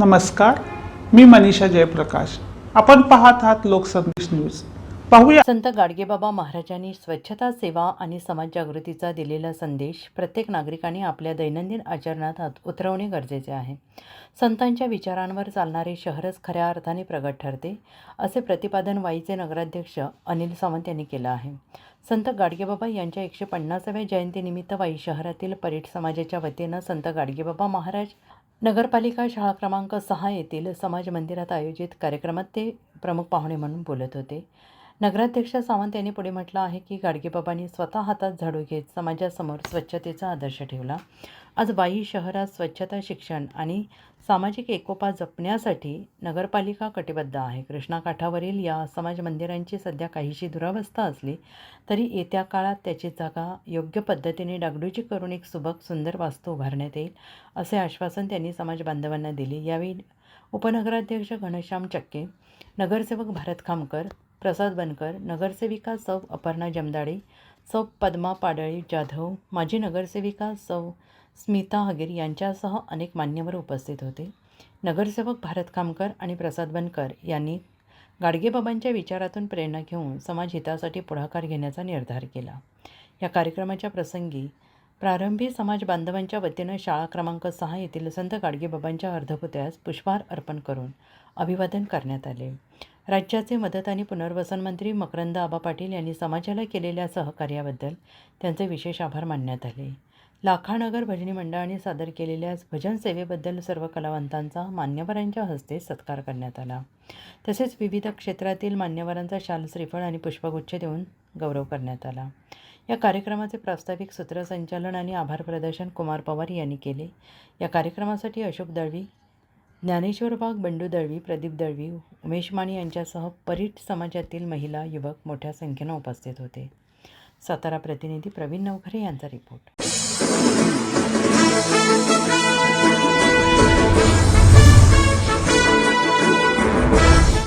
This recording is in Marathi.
नमस्कार, मी मनीषा जयप्रकाश. आपण पाहत आहात लोकसंदेश न्यूज. पाहूया. संत गाडगेबाबा महाराजांनी स्वच्छता, सेवा आणि समाज जागृतीचा दिलेला संदेश प्रत्येक नागरिकाने आपल्या दैनंदिन आचरणात उतरवणे गरजेचे आहे. संतांच्या विचारांवर चालणारे शहरच खऱ्या अर्थाने प्रगत ठरते, असे प्रतिपादन वाईचे नगराध्यक्ष अनिल सावंत यांनी केलं आहे. संत गाडगेबाबा यांच्या 150व्या जयंतीनिमित्त वाई शहरातील परीट समाजाच्या वतीनं संत गाडगेबाबा महाराज नगरपालिका शाळा क्रमांक 6 येथील समाज मंदिरात आयोजित कार्यक्रमात ते प्रमुख पाहुणे म्हणून बोलत होते. नगराध्यक्ष सावंत यांनी पुढे म्हटलं आहे की गाडगेबाबांनी स्वतः हातात झाडू घेत समाजासमोर स्वच्छतेचा आदर्श ठेवला. आज वाई शहरात स्वच्छता, शिक्षण आणि सामाजिक एकोपा जपण्यासाठी नगरपालिका कटिबद्ध आहे. कृष्णाकाठावरील या समाज मंदिरांची सध्या काहीशी दुरावस्था असली तरी येत्या काळात त्याची जागा योग्य पद्धतीने डागडुजी करून एक सुबक सुंदर वास्तू उभारण्यात येईल, असे आश्वासन त्यांनी समाज बांधवांना दिले. यावेळी उपनगराध्यक्ष घनश्याम चक्के, नगरसेवक भारत खामकर, प्रसाद बनकर, नगरसेविका सौ अपर्णा जमदाडे, सौ पद्मा पाडळी जाधव, माजी नगरसेविका सौ स्मिता हगीर यांच्यासह अनेक मान्यवर उपस्थित होते. नगरसेवक भारत खामकर आणि प्रसाद बनकर यांनी गाडगेबाबांच्या विचारातून प्रेरणा घेऊन समाजहितासाठी पुढाकार घेण्याचा निर्धार केला. या कार्यक्रमाच्या प्रसंगी प्रारंभी समाज बांधवांच्या वतीनं शाळा क्रमांक 6 येथील संत गाडगेबाबांच्या अर्धपुतळ्यास पुष्पहार अर्पण करून अभिवादन करण्यात आले. राज्याचे मदत आणि पुनर्वसन मंत्री मकरंद आबा पाटील यांनी समाजाला केलेल्या सहकार्याबद्दल त्यांचे विशेष आभार मानण्यात आले. लाखानगर भजनी मंडळाने सादर केलेल्या भजन सेवेबद्दल सर्व कलावंतांचा मान्यवरांच्या हस्ते सत्कार करण्यात आला. तसेच विविध क्षेत्रातील मान्यवरांचा शाल, श्रीफळ आणि पुष्पगुच्छ देऊन गौरव करण्यात आला. या कार्यक्रमाचे प्रास्ताविक, सूत्रसंचालन आणि आभार प्रदर्शन कुमार पवार यांनी केले. या कार्यक्रमासाठी अशोक दळवी, ज्ञानेश्वर वाघ, बंडू दळवी, प्रदीप दळवी, उमेश माने यांच्यासह परीट समाजातील महिला, युवक मोठ्या संख्येनं उपस्थित होते. सातारा प्रतिनिधी प्रवीण नवखरे यांचा रिपोर्ट.